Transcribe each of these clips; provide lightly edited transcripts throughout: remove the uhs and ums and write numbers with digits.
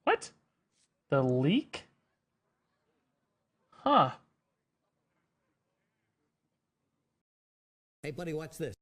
What? The leak? Huh. Hey, buddy, watch this.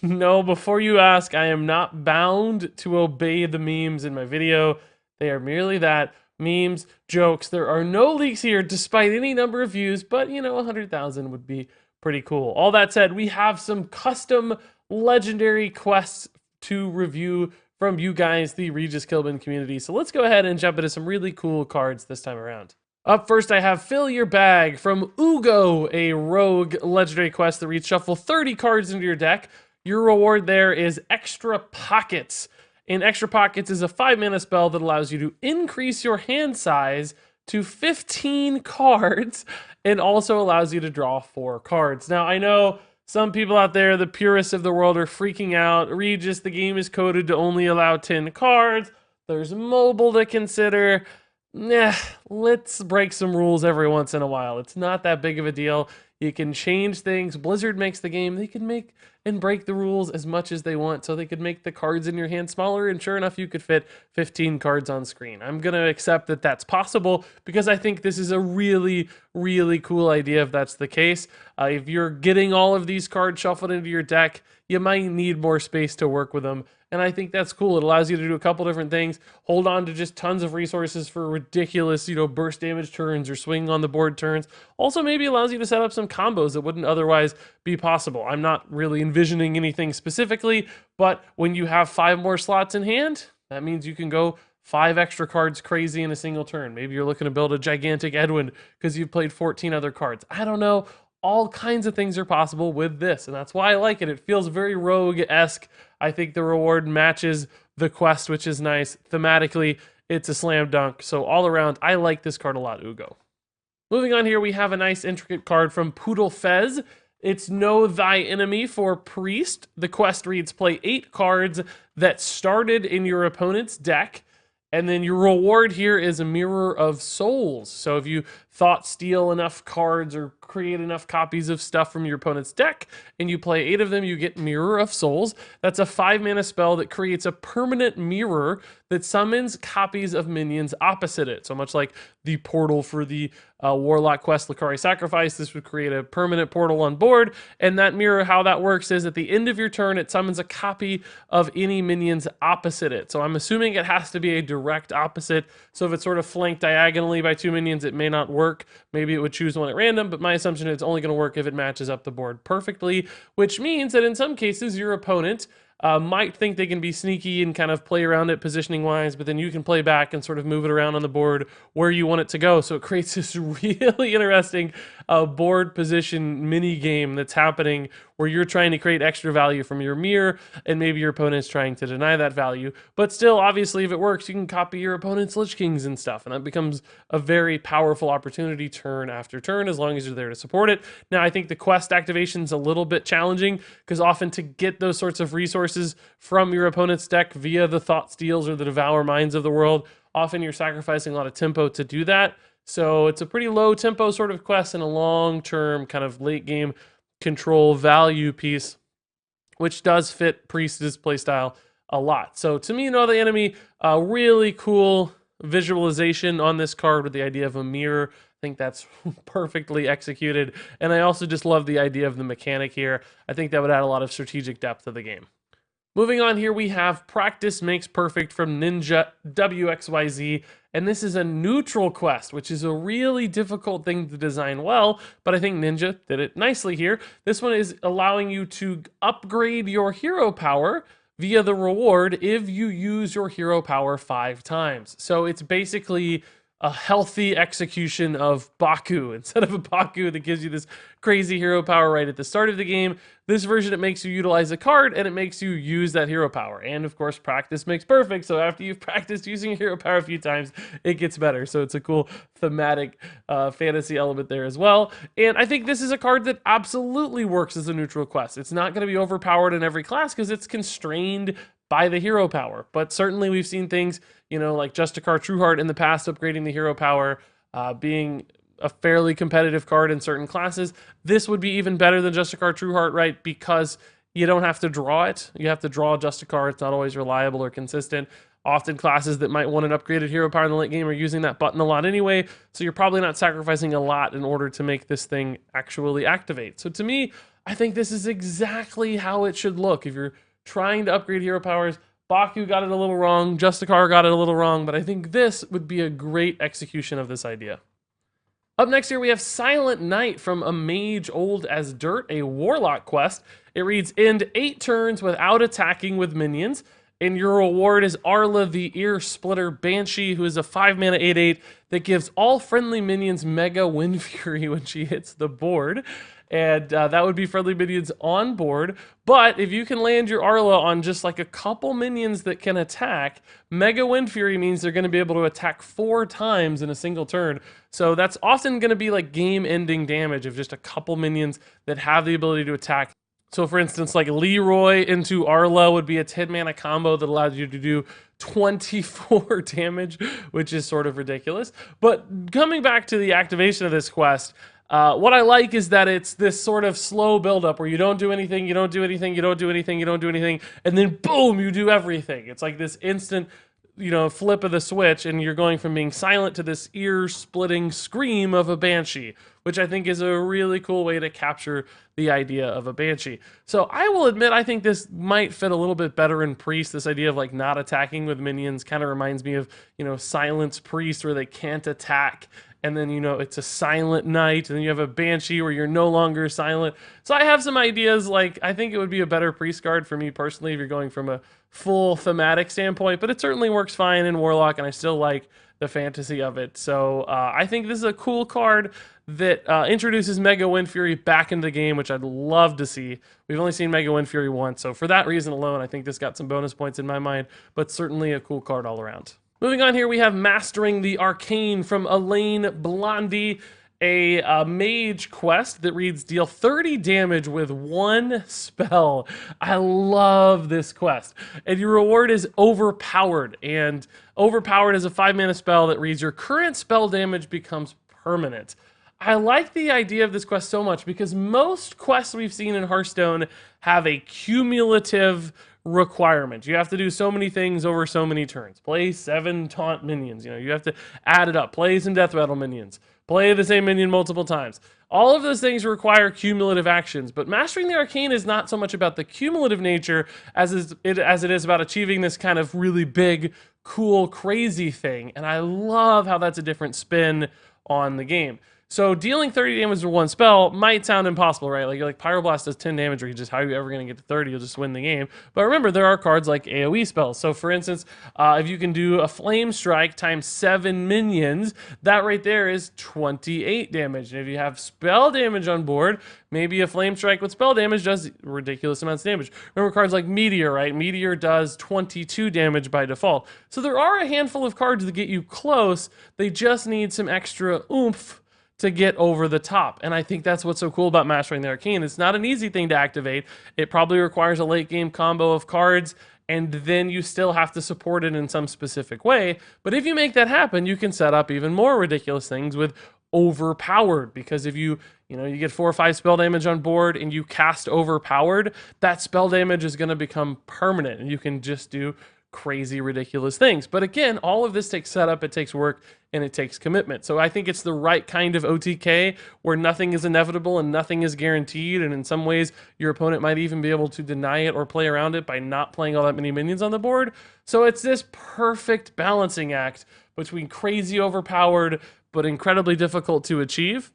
No, before you ask, I am not bound to obey the memes in my video. They are merely that, memes, jokes. There are no leaks here despite any number of views, but 100,000 would be pretty cool. All that said, we have some custom legendary quests to review from you guys, the RegisKillbin community. So let's go ahead and jump into some really cool cards this time around. Up first, I have Fill Your Bag from Ugo, a rogue legendary quest that reads shuffle 30 cards into your deck. Your reward there is Extra Pockets. And Extra Pockets is a 5-mana spell that allows you to increase your hand size to 15 cards and also allows you to draw 4 cards. Now, I know some people out there, the purists of the world, are freaking out. Regis, the game is coded to only allow 10 cards. There's mobile to consider. Nah, let's break some rules every once in a while. It's not that big of a deal. You can change things. Blizzard makes the game. They can make and break the rules as much as they want, so they could make the cards in your hand smaller, and sure enough, you could fit 15 cards on screen. I'm going to accept that that's possible because I think this is a really, really cool idea if that's the case. If you're getting all of these cards shuffled into your deck, you might need more space to work with them. And I think that's cool. It allows you to do a couple different things. Hold on to just tons of resources for ridiculous, burst damage turns or swing on the board turns. Also maybe allows you to set up some combos that wouldn't otherwise be possible. I'm not really envisioning anything specifically, but when you have 5 more slots in hand, that means you can go 5 extra cards crazy in a single turn. Maybe you're looking to build a gigantic Edwin because you've played 14 other cards. I don't know. All kinds of things are possible with this, and that's why I like it. It feels very rogue-esque. I think the reward matches the quest, which is nice. Thematically, it's a slam dunk. So all around, I like this card a lot, Ugo. Moving on here, we have a nice intricate card from Poodle Fez. It's Know Thy Enemy for Priest. The quest reads, play 8 cards that started in your opponent's deck, and then your reward here is a Mirror of Souls. So if you thought steal enough cards or create enough copies of stuff from your opponent's deck, and you play 8 of them, you get Mirror of Souls. That's a 5-mana spell that creates a permanent mirror that summons copies of minions opposite it. So much like the portal for the Warlock quest, Lucari Sacrifice, this would create a permanent portal on board. And that mirror, how that works is at the end of your turn, it summons a copy of any minions opposite it. So I'm assuming it has to be a direct opposite. So if it's sort of flanked diagonally by 2 minions, it may not work. Maybe it would choose one at random, but my assumption is it's only going to work if it matches up the board perfectly, which means that in some cases your opponent might think they can be sneaky and kind of play around it positioning wise, but then you can play back and sort of move it around on the board where you want it to go. So it creates this really interesting board position mini game that's happening where you're trying to create extra value from your mirror, and maybe your opponent's trying to deny that value. But still, obviously, if it works, you can copy your opponent's Lich Kings and stuff, and that becomes a very powerful opportunity turn after turn, as long as you're there to support it. Now, I think the quest activation's a little bit challenging, because often to get those sorts of resources from your opponent's deck via the Thought Steals or the Devour Minds of the world, often you're sacrificing a lot of tempo to do that. So it's a pretty low tempo sort of quest and a long-term kind of late game control value piece, which does fit Priest's playstyle a lot. So to me, Know the Enemy, a really cool visualization on this card with the idea of a mirror. I think that's perfectly executed. And I also just love the idea of the mechanic here. I think that would add a lot of strategic depth to the game. Moving on here, we have Practice Makes Perfect from Ninja WXYZ, and this is a neutral quest, which is a really difficult thing to design well, but I think Ninja did it nicely here. This one is allowing you to upgrade your hero power via the reward if you use your hero power 5 times. So it's basically a healthy execution of Baku. Instead of a Baku that gives you this crazy hero power right at the start of the game, this version, it makes you utilize a card and it makes you use that hero power. And of course, practice makes perfect. So after you've practiced using your hero power a few times, it gets better. So it's a cool thematic fantasy element there as well. And I think this is a card that absolutely works as a neutral quest. It's not going to be overpowered in every class because it's constrained by the hero power. But certainly we've seen things, like Justicar Trueheart in the past, upgrading the hero power, being a fairly competitive card in certain classes. This would be even better than Justicar Trueheart, right? Because you don't have to draw it. You have to draw Justicar. It's not always reliable or consistent. Often classes that might want an upgraded hero power in the late game are using that button a lot anyway, so you're probably not sacrificing a lot in order to make this thing actually activate. So to me, I think this is exactly how it should look. If you're trying to upgrade hero powers, Baku got it a little wrong, Justicar got it a little wrong, but I think this would be a great execution of this idea. Up next here, we have Silent Night from A Mage Old as Dirt, a Warlock quest. It reads, end 8 turns without attacking with minions, and your reward is Arla the Ear Splitter Banshee, who is a 5-mana 8/8 that gives all friendly minions Mega Wind Fury when she hits the board. And that would be friendly minions on board. But if you can land your Arla on just like a couple minions that can attack, Mega Wind Fury means they're going to be able to attack 4 times in a single turn. So that's often going to be like game-ending damage of just a couple minions that have the ability to attack. So for instance, like Leroy into Arla would be a 10-mana combo that allows you to do 24 damage, which is sort of ridiculous. But coming back to the activation of this quest, what I like is that it's this sort of slow buildup where you don't do anything, you don't do anything, you don't do anything, you don't do anything, and then boom, you do everything. It's like this instant, flip of the switch, and you're going from being silent to this ear-splitting scream of a banshee, which I think is a really cool way to capture the idea of a banshee. So I will admit, I think this might fit a little bit better in Priest. This idea of like not attacking with minions kind of reminds me of, Silence Priest, where they can't attack. And then, it's a silent night, and then you have a banshee where you're no longer silent. So I have some ideas, like, I think it would be a better priest card for me personally if you're going from a full thematic standpoint, but it certainly works fine in Warlock, and I still like the fantasy of it. So I think this is a cool card that introduces Mega Wind Fury back into the game, which I'd love to see. We've only seen Mega Wind Fury once, so for that reason alone, I think this got some bonus points in my mind, but certainly a cool card all around. Moving on here, we have Mastering the Arcane from Elaine Blondie, a mage quest that reads, deal 30 damage with 1 spell. I love this quest. And your reward is Overpowered. And Overpowered is a 5-mana spell that reads, your current spell damage becomes permanent. I like the idea of this quest so much because most quests we've seen in Hearthstone have a cumulative requirement. You have to do so many things over so many turns. Play 7 taunt minions. You have to add it up. Play some death rattle minions. Play the same minion multiple times. All of those things require cumulative actions, but Mastering the Arcane is not so much about the cumulative nature as it is about achieving this kind of really big, cool, crazy thing. And I love how that's a different spin on the game. So dealing 30 damage with 1 spell might sound impossible, right? Like Pyroblast does 10 damage, or how are you ever going to get to 30? You'll just win the game. But remember, there are cards like AoE spells. So for instance, if you can do a Flame Strike times 7 minions, that right there is 28 damage. And if you have spell damage on board, maybe a Flame Strike with spell damage does ridiculous amounts of damage. Remember cards like Meteor, right? Meteor does 22 damage by default. So there are a handful of cards that get you close. They just need some extra oomph to get over the top. And I think that's what's so cool about Mastering the Arcane. It's not an easy thing to activate. It probably requires a late game combo of cards, and then you still have to support it in some specific way. But if you make that happen, you can set up even more ridiculous things with Overpowered, because if you get 4 or 5 spell damage on board and you cast Overpowered, that spell damage is going to become permanent, and you can just do crazy, ridiculous things. But again, all of this takes setup, it takes work, and it takes commitment. So I think it's the right kind of OTK where nothing is inevitable and nothing is guaranteed, and in some ways your opponent might even be able to deny it or play around it by not playing all that many minions on the board. So it's this perfect balancing act between crazy overpowered but incredibly difficult to achieve.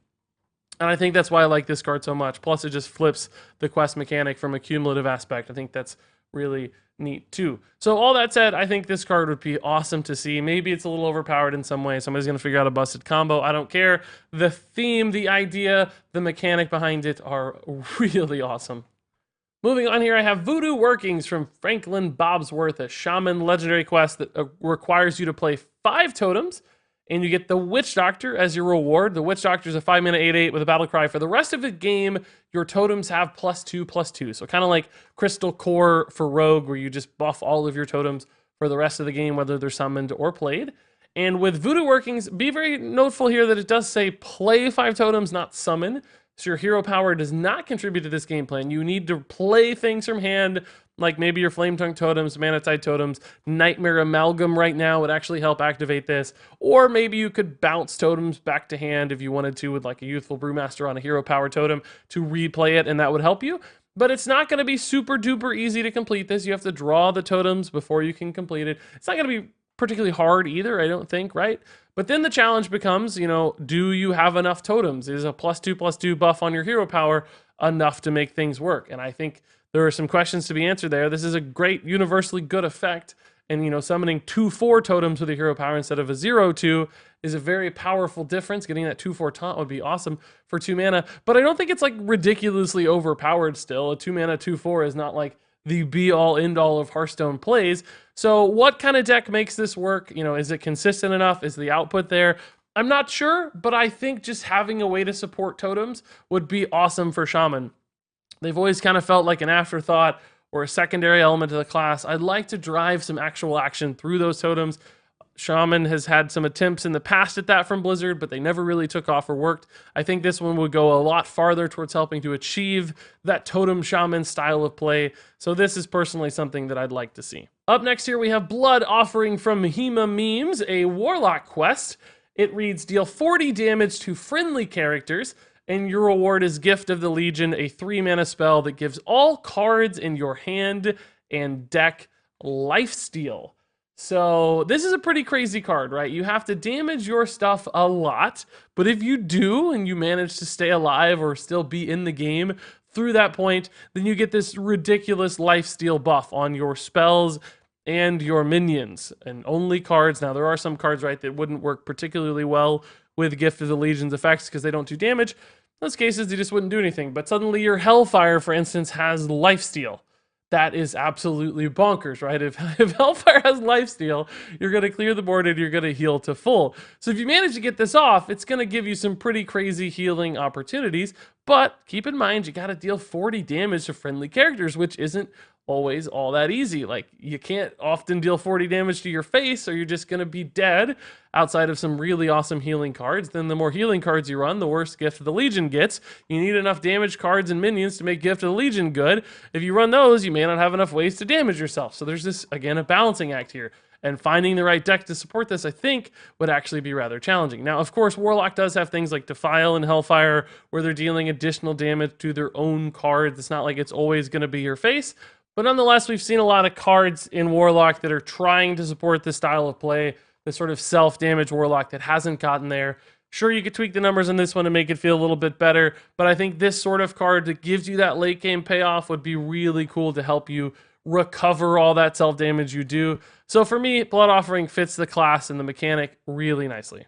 And I think that's why I like this card so much. Plus it just flips the quest mechanic from a cumulative aspect. I think that's really neat too. So all that said, I think this card would be awesome to see. Maybe it's a little overpowered in some way. Somebody's going to figure out a busted combo. I don't care. The theme, the idea, the mechanic behind it are really awesome. Moving on here, I have Voodoo Workings from Franklin Bobsworth, a shaman legendary quest that requires you to play 5 totems, and you get the Witch Doctor as your reward. The Witch Doctor is a 5-mana 8/8 with a battle cry. For the rest of the game, your totems have +2/+2. So kind of like Crystal Core for Rogue, where you just buff all of your totems for the rest of the game, whether they're summoned or played. And with Voodoo Workings, be very noteful here that it does say play 5 totems, not summon. So your hero power does not contribute to this game plan. You need to play things from hand, like maybe your Flame Tongue totems, Manatide totems, Nightmare Amalgam right now would actually help activate this. Or maybe you could bounce totems back to hand if you wanted to with like a Youthful Brewmaster on a hero power totem to replay it, and that would help you. But it's not going to be super duper easy to complete this. You have to draw the totems before you can complete it. It's not going to be particularly hard either, I don't think, right? But then the challenge becomes, do you have enough totems? Is a +2/+2 buff on your hero power enough to make things work? And I think there are some questions to be answered there. This is a great, universally good effect. And, summoning 2/4 totems with a hero power instead of a 0/2 is a very powerful difference. Getting that 2/4 taunt would be awesome for 2 mana. But I don't think it's like ridiculously overpowered still. A 2 mana 2/4 is not like the be-all, end-all of Hearthstone plays. So what kind of deck makes this work? Is it consistent enough? Is the output there? I'm not sure, but I think just having a way to support totems would be awesome for Shaman. They've always kind of felt like an afterthought or a secondary element of the class. I'd like to drive some actual action through those totems. Shaman has had some attempts in the past at that from Blizzard, but they never really took off or worked. I think this one would go a lot farther towards helping to achieve that totem shaman style of play. So this is personally something that I'd like to see. Up next here, we have Blood Offering from Hema Memes, a Warlock quest. It reads, deal 40 damage to friendly characters, and your reward is Gift of the Legion, a 3-mana spell that gives all cards in your hand and deck lifesteal. So this is a pretty crazy card, right? You have to damage your stuff a lot, but if you do and you manage to stay alive or still be in the game through that point, then you get this ridiculous lifesteal buff on your spells and your minions, and only cards. Now there are some cards, right, that wouldn't work particularly well with Gift of the Legion's effects because they don't do damage. In those cases, they just wouldn't do anything. But suddenly your Hellfire, for instance, has lifesteal. That is absolutely bonkers, right? If Hellfire has lifesteal, you're going to clear the board and you're going to heal to full. So if you manage to get this off, it's going to give you some pretty crazy healing opportunities. But keep in mind, you got to deal 40 damage to friendly characters, which isn't always all that easy. Like, you can't often deal 40 damage to your face or you're just going to be dead outside of some really awesome healing cards. Then the more healing cards you run, the worse Gift of the Legion gets. You need enough damage cards and minions to make Gift of the Legion good. If you run those, you may not have enough ways to damage yourself. So there's this, again, a balancing act here. And finding the right deck to support this, I think, would actually be rather challenging. Now, of course, Warlock does have things like Defile and Hellfire, where they're dealing additional damage to their own cards. It's not like it's always going to be your face. But nonetheless, we've seen a lot of cards in Warlock that are trying to support this style of play, the sort of self-damage Warlock that hasn't gotten there. Sure, you could tweak the numbers on this one to make it feel a little bit better, but I think this sort of card that gives you that late game payoff would be really cool to help you recover all that self-damage you do. So for me, Blood Offering fits the class and the mechanic really nicely.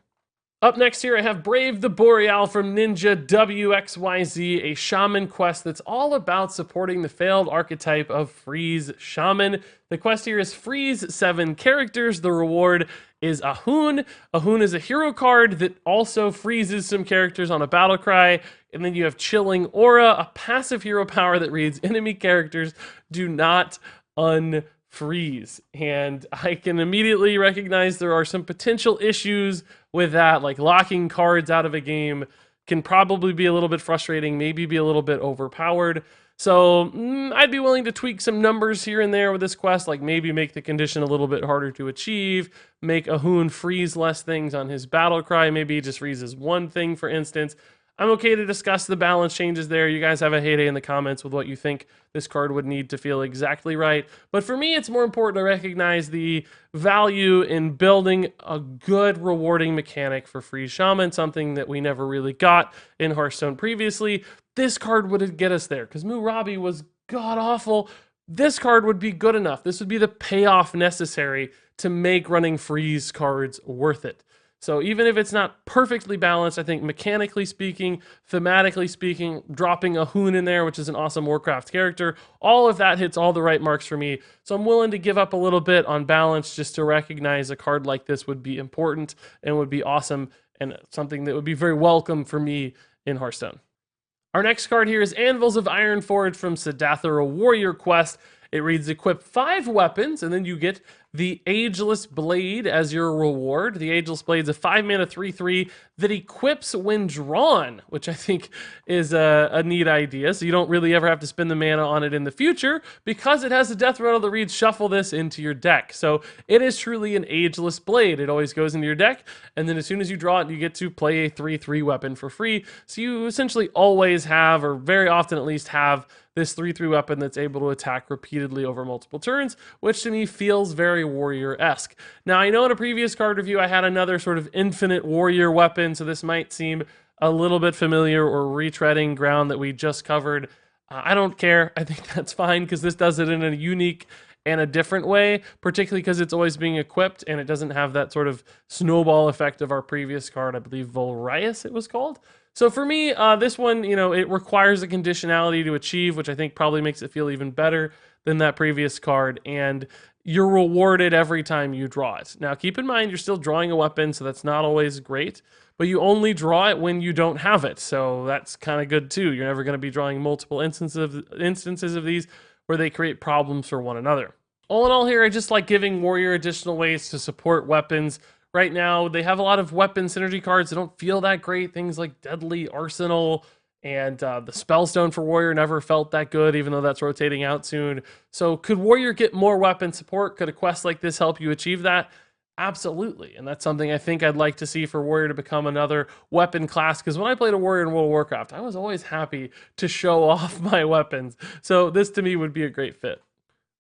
Up next here, I have Brave the Boreal from Ninja WXYZ, a shaman quest that's all about supporting the failed archetype of Freeze Shaman. The quest here is freeze 7 characters. The reward is Ahun. Ahun is a hero card that also freezes some characters on a battle cry. And then you have Chilling Aura, a passive hero power that reads enemy characters do not unfreeze. And I can immediately recognize there are some potential issues with that, like locking cards out of a game can probably be a little bit frustrating, maybe be a little bit overpowered. So I'd be willing to tweak some numbers here and there with this quest, like maybe make the condition a little bit harder to achieve, make Ahun freeze less things on his battle cry, maybe he just freezes one thing, for instance. I'm okay to discuss the balance changes there. You guys have a heyday in the comments with what you think this card would need to feel exactly right. But for me, it's more important to recognize the value in building a good, rewarding mechanic for Freeze Shaman, something that we never really got in Hearthstone previously. This card would get us there, because Murabi was god-awful. This card would be good enough. This would be the payoff necessary to make running Freeze cards worth it. So even if it's not perfectly balanced, I think mechanically speaking, thematically speaking, dropping Ahun in there, which is an awesome Warcraft character, all of that hits all the right marks for me. So I'm willing to give up a little bit on balance just to recognize a card like this would be important and would be awesome and something that would be very welcome for me in Hearthstone. Our next card here is Anvils of Ironforge from Siddhartha, a warrior quest. It reads, equip 5 weapons, and then you get the Ageless Blade as your reward. The Ageless Blade is a 5-mana 3/3 that equips when drawn, which I think is a neat idea. So you don't really ever have to spend the mana on it in the future because it has a death rattle that reads shuffle this into your deck. So it is truly an Ageless Blade. It always goes into your deck, and then as soon as you draw it, you get to play a 3/3 weapon for free. So you essentially always have, or very often at least have, this 3/3 weapon that's able to attack repeatedly over multiple turns, which to me feels very warrior-esque. Now, I know in a previous card review I had another sort of infinite warrior weapon, so this might seem a little bit familiar or retreading ground that we just covered. I don't care. I think that's fine because this does it in a unique and a different way, particularly because it's always being equipped and it doesn't have that sort of snowball effect of our previous card, I believe Volrius it was called. So for me, this one, it requires a conditionality to achieve, which I think probably makes it feel even better than that previous card, and you're rewarded every time you draw it. Now, keep in mind, you're still drawing a weapon, so that's not always great, but you only draw it when you don't have it, so that's kind of good too. You're never going to be drawing multiple instances of these where they create problems for one another. All in all here, I just like giving Warrior additional ways to support weapons. Right now, they have a lot of weapon synergy cards that don't feel that great. Things like Deadly Arsenal and the Spellstone for Warrior never felt that good, even though that's rotating out soon. So could Warrior get more weapon support? Could a quest like this help you achieve that? Absolutely. And that's something I think I'd like to see for Warrior to become another weapon class. Because when I played a Warrior in World of Warcraft, I was always happy to show off my weapons. So this to me would be a great fit.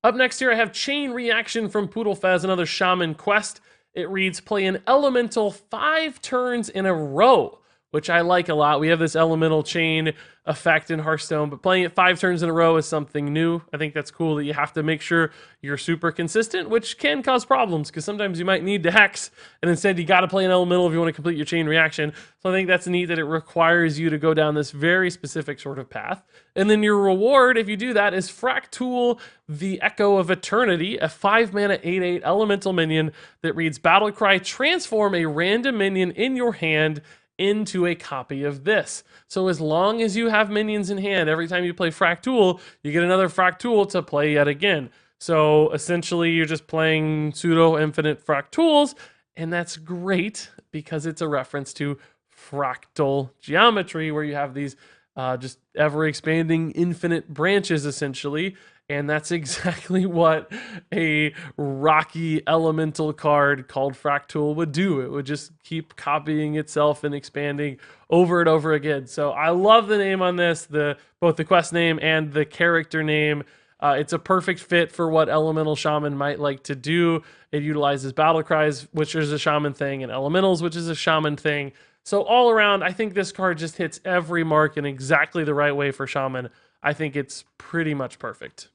Up next here, I have Chain Reaction from Poodlefez, another Shaman quest. It reads, play an elemental 5 turns in a row, which I like a lot. We have this elemental chain effect in Hearthstone, but playing it 5 turns in a row is something new. I think that's cool that you have to make sure you're super consistent, which can cause problems because sometimes you might need to hex, and instead you got to play an elemental if you want to complete your chain reaction. So I think that's neat that it requires you to go down this very specific sort of path. And then your reward, if you do that, is Fractool, the Echo of Eternity, a 5-mana 8/8 elemental minion that reads Battlecry, transform a random minion in your hand into a copy of this. So as long as you have minions in hand, every time you play Fractool, you get another Fractool to play yet again. So essentially you're just playing pseudo-infinite Fractools, and that's great because it's a reference to fractal geometry where you have these just ever-expanding infinite branches essentially, and that's exactly what a rocky elemental card called Fractool would do. It would just keep copying itself and expanding over and over again. So I love the name on this, both the quest name and the character name. It's a perfect fit for what Elemental Shaman might like to do. It utilizes battle cries, which is a shaman thing, and elementals, which is a shaman thing. So all around, I think this card just hits every mark in exactly the right way for shaman. I think it's pretty much perfect.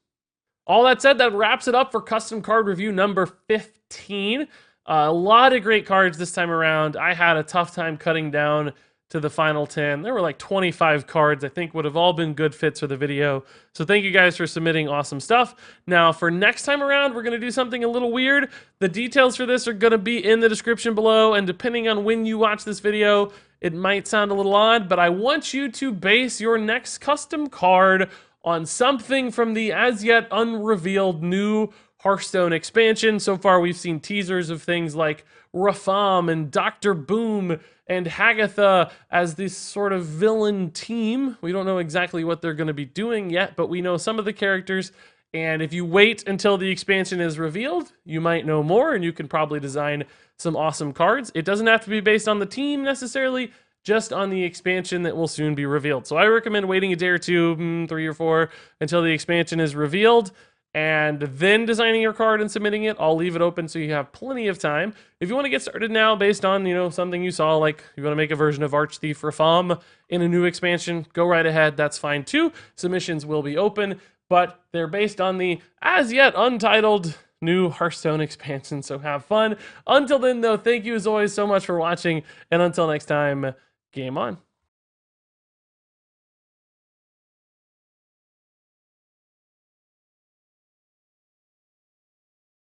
All that said, that wraps it up for custom card review number 15. A lot of great cards this time around. I had a tough time cutting down to the final 10. There were like 25 cards I think would have all been good fits for the video. So thank you guys for submitting awesome stuff. Now for next time around, we're going to do something a little weird. The details for this are going to be in the description below, and depending on when you watch this video, it might sound a little odd, but I want you to base your next custom card on something from the as yet unrevealed new Hearthstone expansion. So far we've seen teasers of things like Rafam and Dr. Boom and Hagatha as this sort of villain team. We don't know exactly what they're going to be doing yet, but we know some of the characters. And if you wait until the expansion is revealed, you might know more and you can probably design some awesome cards. It doesn't have to be based on the team necessarily, just on the expansion that will soon be revealed. So I recommend waiting a day or two, 3 or 4, until the expansion is revealed, and then designing your card and submitting it. I'll leave it open so you have plenty of time. If you want to get started now based on, something you saw, like you want to make a version of Archthief Rafam in a new expansion, go right ahead. That's fine too. Submissions will be open, but they're based on the as yet untitled new Hearthstone expansion, so have fun. Until then, though, thank you as always so much for watching, and until next time, game on.